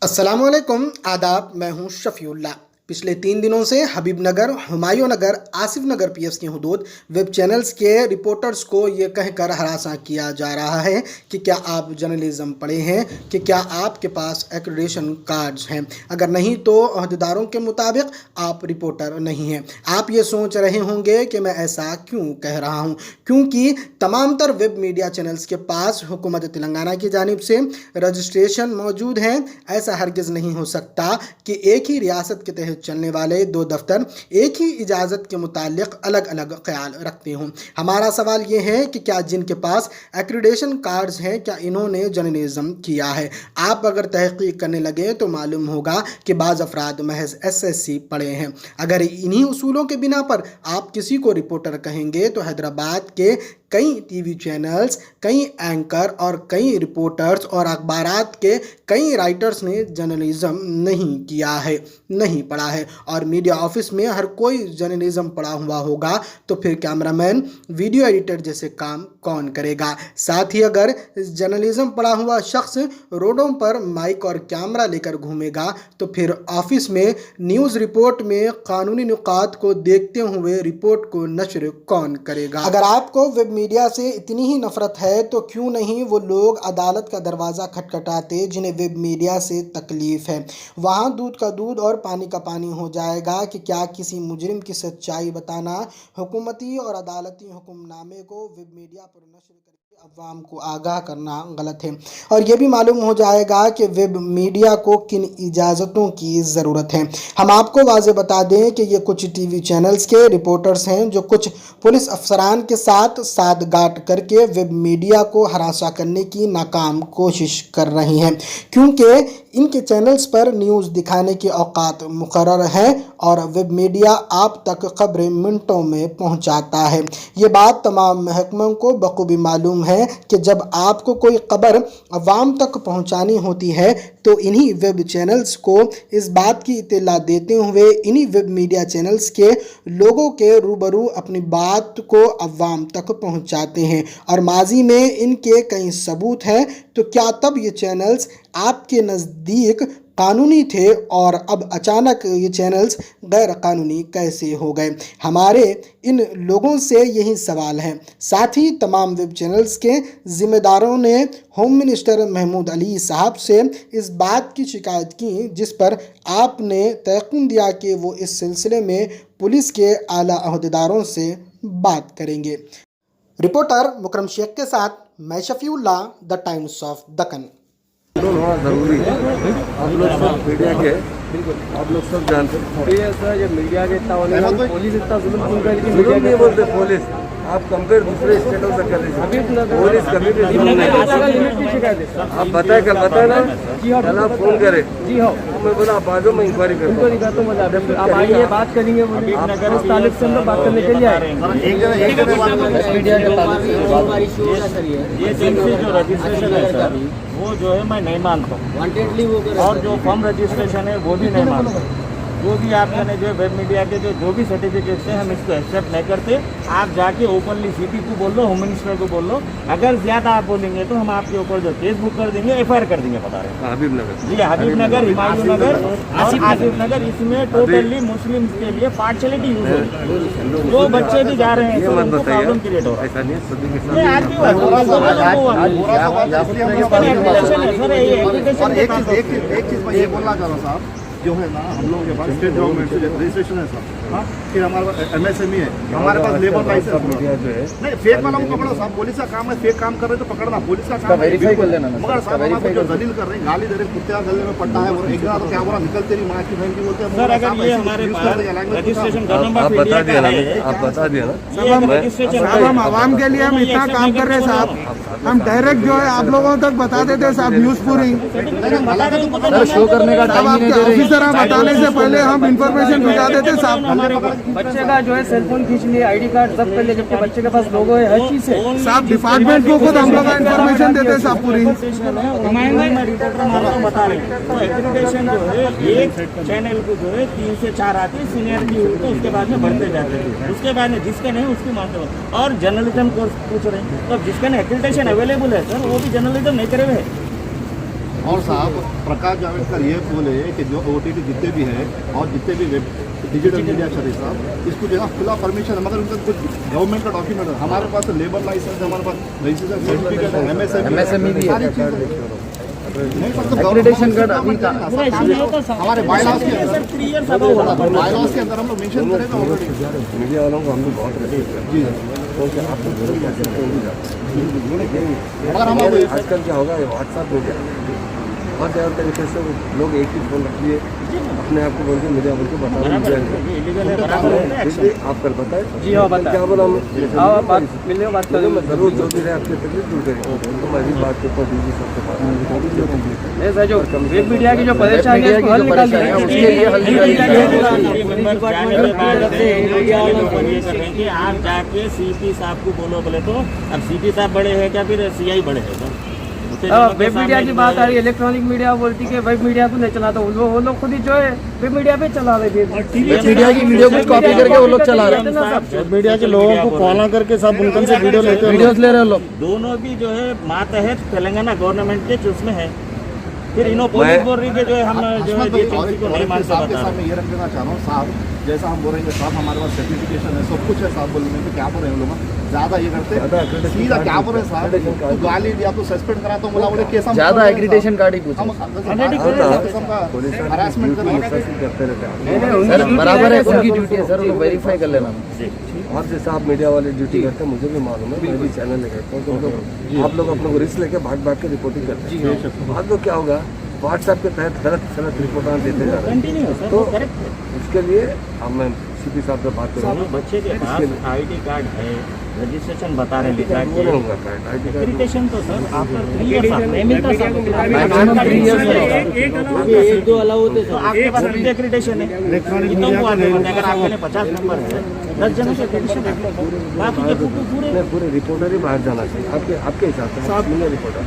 अस्सलामुअलैकुम आदाब। मैं हूं शफीउल्लाह। पिछले 3 दिनों से हबीबनगर, हुमायूं नगर, आसिफ नगर पीएस की हुदूद वेब चैनल्स के रिपोर्टर्स को ये कहकर हरासा किया जा रहा है कि क्या आप जर्नलिज्म पढ़े हैं, कि क्या आपके पास एक्रेडिटेशन कार्ड्स हैं। अगर नहीं तो अहदेदारों के मुताबिक आप रिपोर्टर नहीं हैं। आप ये सोच रहे होंगे कि मैं ऐसा क्यों कह रहा हूँ, क्योंकि तमाम तर वेब मीडिया चैनल्स के पास हुकूमत तेलंगाना की जानिब से रजिस्ट्रेशन मौजूद है। ऐसा हरगिज़ नहीं हो सकता कि एक ही रियासत के तहत चलने वाले 2 दफ्तर एक ही इजाज़त के मुतालिक अलग अलग ख्याल रखते हों। हमारा सवाल ये है कि क्या जिनके पास एक्रेडिटेशन कार्ड्स हैं, क्या इन्होंने जर्नलिज्म किया है। आप अगर तहकीक करने लगे तो मालूम होगा कि बाज़ अफराद महज SSC पढ़े हैं। अगर इन्हीं उसूलों के बिना पर आप किसी को रिपोर्टर कहेंगे तो हैदराबाद के कई टीवी चैनल्स, कई एंकर और कई रिपोर्टर्स और अखबारात के कई राइटर्स ने जर्नलिज्म नहीं किया है, नहीं पढ़ा है। और मीडिया ऑफिस में हर कोई जर्नलिज्म पढ़ा हुआ होगा तो फिर कैमरामैन, वीडियो एडिटर जैसे काम कौन करेगा। साथ ही अगर जर्नलिज्म पढ़ा हुआ शख्स रोडों पर माइक और कैमरा लेकर घूमेगा तो फिर ऑफिस में न्यूज़ रिपोर्ट में कानूनी नुकात को देखते हुए रिपोर्ट को नशर कौन करेगा। अगर आपको वेब मीडिया से इतनी ही नफरत है तो क्यों नहीं वो लोग अदालत का दरवाज़ा खटखटाते जिन्हें वेब मीडिया से तकलीफ़ है। वहाँ दूध का दूध और पानी का पानी हो जाएगा कि क्या किसी मुजरिम की सच्चाई बताना, हुकूमती और अदालती हुक्मनामे को वेब मीडिया पर नशर करके अवाम को आगाह करना गलत है। और ये भी मालूम हो जाएगा कि वेब मीडिया को किन इजाज़तों की ज़रूरत है। हम आपको वाज़े बता दें कि ये कुछ टीवी चैनल्स के रिपोर्टर्स हैं जो कुछ पुलिस अफसरान के साथ साठगांठ करके वेब मीडिया को हरासा करने की नाकाम कोशिश कर रही हैं, क्योंकि इनके चैनल्स पर न्यूज़ दिखाने के औकात मुकर्रर हैं और वेब मीडिया आप तक खबरें मिनटों में पहुंचाता है। ये बात तमाम महकमों को बखूबी मालूम है कि जब आपको कोई खबर अवाम तक पहुंचानी होती है तो इन्हीं वेब चैनल्स को इस बात की इत्तला देते हुए इन्हीं वेब मीडिया चैनल्स के लोगों के रूबरू अपनी बात को अवाम तक पहुंचाते हैं। और माजी में इनके कई सबूत हैं। तो क्या तब ये चैनल्स आपके नज़दीक कानूनी थे और अब अचानक ये चैनल्स गैर कानूनी कैसे हो गए। हमारे इन लोगों से यही सवाल है। साथ ही तमाम वेब चैनल्स के ज़िम्मेदारों ने होम मिनिस्टर महमूद अली साहब से इस बात की शिकायत की, जिस पर आपने तयक़ीन दिया कि वो इस सिलसिले में पुलिस के आला अहदेदारों से बात करेंगे। रिपोर्टर मुकरम शेख के साथ मैं Shafiullah, the times of Deccan. होना जरूरी है। आप लोग सब मीडिया के, आप लोग सब जानते हैं सर, ये मीडिया के इतना होने का पुलिस इतना जुल्म क्यों कर रही है। मीडिया नहीं बोलते पुलिस, आप कंपेयर दूसरे स्टेटों से कर रहे हैं। पुलिस कभी भी जुल्म नहीं करती। आप बताए, कल बताए ना, कल आप फोन करें जी। हाँ, मैं बोला बाजू में इंक्वायरी करता हूँ। आप आइए, बात करेंगे। उस ताल्लुक से हम लोग बात करने के लिए आए। ये जो रजिस्ट्रेशन है सर, वो जो है मैं नहीं मानता हूँ। और जो फॉर्म रजिस्ट्रेशन है वो भी नहीं मानता हूँ। जो भी आपने जो वेब मीडिया के जो भी सर्टिफिकेट्स हैं हम इसको एक्सेप्ट नहीं करते। आप जाके ओपनली सीपी को बोल लो, होम मिनिस्टर को बोल लो। अगर ज़्यादा आप बोलेंगे तो हम आपके ऊपर जो केस बुक कर देंगे, FIR कर देंगे। बता रहे हैं हबीबनगर जी, हबीबनगर, हुमायूं नगर, आसिफ नगर, इसमें टोटली मुस्लिम के लिए पार्शलिटी यूज हो रही है। जो बच्चे भी जा रहे हैं उनको प्रॉब्लम क्रिएट हो रहा है। ऐसा नहीं एक चीज मैं ये बोलना चाह रहा हूँ साहब, जो है ना हम लोगों के पास स्टेट गवर्नमेंट से रजिस्ट्रेशन है साहब। हाँ, फिर हमारे पास MSME है, हमारे पास लेबर लाइसेंस नहीं। फेक वाला को पकड़ो साहब, पुलिस का काम है। फेक काम कर रहे तो पकड़ना पुलिस का काम है। मगर साहब आपको जो दलील कर रहे हैं, गाली दे रहे, कुत्ते का गले में पट्टा है और एक तो क्या बोला निकलते नहीं, माँ की बहन की बोलते हैं। सर अगर ये हमारे रजिस्ट्रेशन आप बता दिया ना, आप बता दिया ना। साहब हम आवाम के लिए हम इतना काम कर रहे हैं साहब, हम डायरेक्ट जो है आप लोगों तक बता देते साहब, न्यूज़ पूरी शो करने का टाइम नहीं दे रहे। ऑफिसर बताने से पहले हम इंफॉर्मेशन भिजा देते साहब। बच्चे का जो है सेलफोन खींच लिए, ID कार्ड सब कर लिए, जबकि बच्चे के पास लोगो है, हर चीज है साहब। डिपार्टमेंट को खुद हम लोग इंफॉर्मेशन देते साहब पूरी। बता रहे हैं तो एजुकेशन जो है एक चैनल को जो है 3 से 4 आती है सीनियरिटी हुई तो उसके बाद में बढ़ते जाते हैं। उसके बाद में जिसके नहीं उसकी मानते हो। और जर्नलिज्म कोर्स पूछ रहे हैं तो जिसका एक्रेडिटेशन अवेलेबल है सर वो भी जर्नलिज्म नहीं करे हुए। और साहब प्रकाश जावड़ेकर ये बोले कि जो OTT जितने भी है और जितने भी वेब डिजिटल मीडिया चले साहब इसको जो है खुला परमिशन है, मगर उनका कुछ गवर्नमेंट का डॉक्यूमेंट है, हमारे पास लेबर लाइसेंस है, हमारे पास रजिस्ट्रेशन सर्टिफिकेट है, MSME भी सारी चीज़ें नहीं Accreditation card अभी का हमारे बायलॉज के अंदर बायलॉज के अंदर हम लोग मेंशन करें तो ऑलरेडी मीडिया वालों को हम लोग बहुत रहते हैं जी क्योंकि आपको जरूर कैसे होगी मगर हम लोग आजकल क्या होगा ये व्हाट्सएप हो गया, बहुत ज़्यादा तरीके से लोग एक ही फोन रख लिए अपने आप को बोल के मीडिया बोल के बता रहे हैं। आप कल बताए जी हाँ बताए क्या बोला बात मिलने बात करें मैं जरूर जो भी रहे आपकी तकलीफ दूर करेंगे, तो मैं भी बात के ऊपर डीजी साहब से बात सर जो वेब मीडिया की जो परेशानी है उसको हल निकाल दिया है, उसके लिए हल कि आप जाके CP साहब को बोलो, बोले तो अब CP साहब बड़े हैं क्या फिर CI बड़े हैं? वेब मीडिया की बात आ रही है, इलेक्ट्रॉनिक मीडिया बोलती है वेब मीडिया को नहीं चलाता, वो लोग खुद ही जो है वेब मीडिया पे चला रहे थे, मीडिया की वीडियो को कॉपी करके वो लोग चला रहे हैं। वेब मीडिया के लोगों को कॉल करके सब उनके से वीडियोस ले रहे हैं लोग। दोनों भी जो है मातहत तेलंगाना गवर्नमेंट के चूस में है, फिर इन्हों पुलिस बोल रही है जो है हम जो है DHMC को नहीं मानते बता रहे हैं। ये रख देना चाह रहा हूँ साहब, जैसा हम बोल रहे हैं साहब हमारे पास सर्टिफिकेशन है, सब कुछ है साहब, बोलने में क्या बोल रहे हैं लोग ज़्यादा ये करते सीधा क्या बोल रहे हैं साहब, तू गाली दिया तो सस्पेंड करा तो बोला बोले केस ज्यादा एग्रीडेशन कार्ड ही पूछा हरासमेंट करते रहते हैं। सर बराबर है, उनकी ड्यूटी है सर, उनको वेरीफाई कर लेना। और जैसे आप मीडिया वाले ड्यूटी करते हैं मुझे भी मालूम है, मैं भी चैनल ले करता हूँ, तो लोग आप लोग अपने को रिस्क लेके भाग के रिपोर्टिंग करते हैं। बाद में क्या होगा, व्हाट्सएप के तहत गलत रिपोर्ट देते जा रहे हैं, तो उसके लिए अब मैं CP साहब से बात करूँगा। बच्चे के पास ID कार्ड है, रजिस्ट्रेशन बता रहे लिखा है, एक्रेडिटेशन तो सर आफ्टर 3 इयर्स नहीं मिलता सर, मैक्सिमम 3 इयर्स में एक दो अलाउ होते तो आपके पास भी एक्रेडिटेशन है, इतनों को आते हैं, अगर आपके 50 नंबर है 10 जनों से एक्रेडिटेशन है, बाकी के पूरे रिपोर्टर ही बाहर जाना चाहिए आपके हिसाब से। आप मिले रिपोर्टर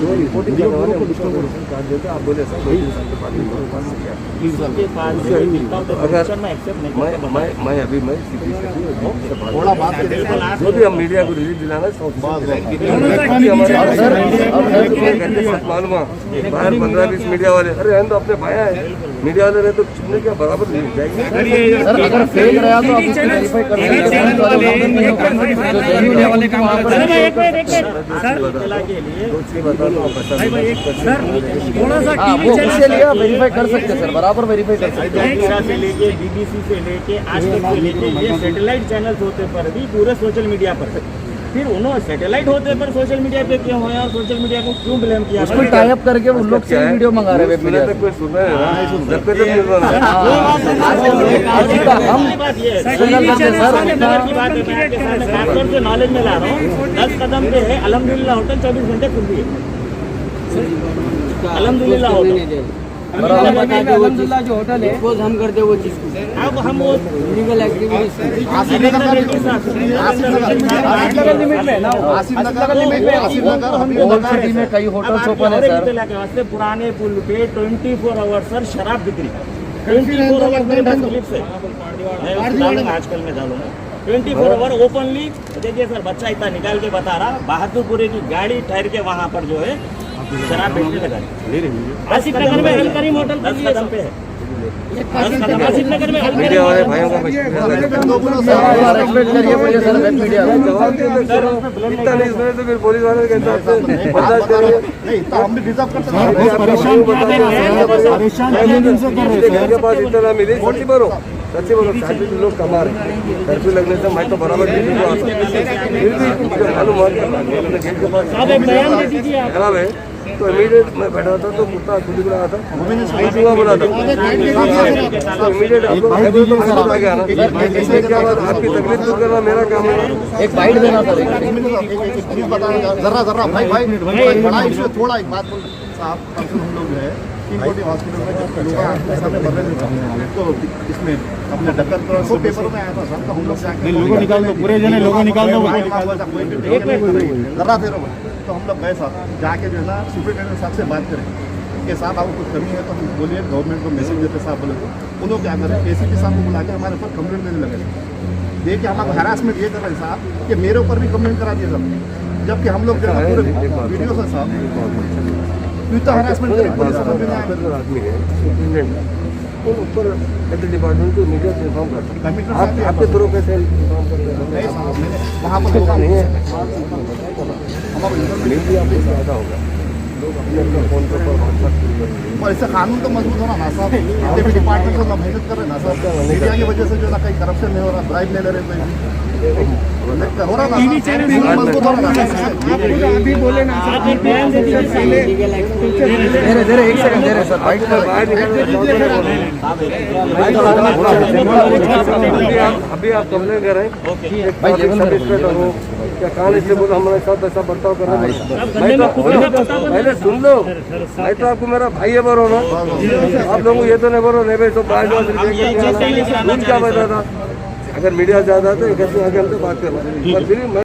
जो रिपोर्टिंग करने वाले उसको कार्ड देते आप बोले सर मैं अभी मैं CP से थोड़ा बात करें जो भी हम मीडिया को रिलीज दिलाना मालूम है बाहर 15-20 मीडिया वाले अरे हम तो अपने भाया है, मीडिया वाले रहे तो चुनने क्या बराबर नहीं जाएंगे सर, अगर फेक रहा तो आप उसको वेरीफाई कर सकते हैं, वो उसके लिए वेरीफाई कर सकते हैं सर, बराबर वेरीफाई कर सकते हैं। से लेके BBC से लेके आज तक से लेके ये सैटेलाइट चैनल्स होते पर भी पूरे सोशल मीडिया पर है, फिर उन्होंने सैटेलाइट होते पर सोशल मीडिया पे क्यों हुआ और सोशल मीडिया को क्यों ब्लेम किया? उसको टाई अप करके उन लोग से वीडियो मंगा रहे हैं वेब मीडिया से। कोई सुन रहे हैं जो नॉलेज में ला रहा हूँ 10 कदम पे है अल्हम्दुलिल्लाह होटल 24 घंटे खुल रही है, अल्हम्दुलिल्लाह होटल अल्हम्दुलिल्लाह जो होटल है वो हम करते वो चीज अब हम वो लीगल एक्टिविटीज आसिफ नगर सिटी में कई होटल्स ओपन है सर। पुराने पुल पे 24 आवर सर शराब बिक्री 24 आवर से आजकल में डालूंगा 24 आवर ओपनली। देखिए सर बच्चा इतना निकाल के बता रहा बहादुरपुरे की गाड़ी ठहर के वहाँ पर जो है शराब बेचने लगा। आसिफ नगर में अलकरीम होटल 10 कदम पे है, आसिफ नगर में मीडिया वाले भाइयों का रेस्पेक्ट करिए मुझे सर वेब मीडिया इतना नहीं सुने तो फिर पुलिस वाले कहते हैं बर्दाश्त करिए नहीं तो हम भी डिजर्व करते घर के पास इतना मिली सच्ची बोलो साथ लोग कमा रहे कर्फ्यू लगने से मैं तो बराबर फिर भी मुझे मालूम अपने गेट के पास खराब है तो इमीडिएट मैं बैठा था तो कुत्ता खुद बुला था चूहा बोला था तो इमीडिएट आप लोग आ गया ना, इसमें क्या बात आपकी तकलीफ दूर करना मेरा काम है। एक बाइट देना सर, जरा भाई बड़ा इशू थोड़ा एक बात बोल साहब, हम लोग जो है किंग हॉस्पिटल में जब लोग सामने बढ़ रहे थे तो इसमें अपने डक्कन को पेपर में आया था सर, तो हम लोग लोगों निकाल दो पूरे जने लोगों निकाल दो जरा देर तो हम लोग गए साहब जाके जो है ना सुपरिटेंडेंट साहब से बात करें कि साहब आपको कुछ कमी है तो हम बोलिए गवर्नमेंट को मैसेज देते साहब बोले तो उन्होंने क्या करें ACP साहब को बुला के हमारे ऊपर कंप्लेंट देने लगे। देखिए हमारा हरासमेंट ये कर रहे हैं साहब कि मेरे ऊपर भी कंप्लेंट करा दिए सब, जबकि हम लोग जो है पूरे वीडियो से साहब तो हरासमेंट करें पुलिस समझ में आए आदमी है सुप्रिंटेंडेंट उन ऊपर हेल्थ डिपार्टमेंट को मीडिया से इन्फॉर्म करता कमिश्नर है साहब आपके थ्रू कैसे इन्फॉर्म करते नहीं हैं साहब मैंने वहाँ पर लोग नहीं है हमारा मीडिया आपको ज़्यादा होगा लोग अपने अपने फ़ोन पर व्हाट्सएप शुरू करेंगे और इससे कानून तो मजबूत होना ना साहब जितने भी डिपार्टमेंट को ना मेहनत कर रहे ना साहब मीडिया की वजह से जो ना कहीं करप्शन नहीं हो रहा ब्राइब नहीं ले रहे कोई हो रहा ना साहब मजबूत हो रहा ना आप खुद अभी बोले ना सर पहले धीरे एक सेकंड धीरे सर बाइक पर बाहर अभी आप कंप्लेन कर रहे हैं सब इंस्पेक्टर हो क्या कान इसलिए बोलो हमारे साथ ऐसा बर्ताव कर रहे हैं पहले सुन लो मैं तो आपको मेरा भाई है बोलो ना आप लोगों को ये तो नहीं बोलो नहीं भाई तो बाहर क्या बता था अगर मीडिया ज्यादा तो कैसे आगे हमसे बात करना और फिर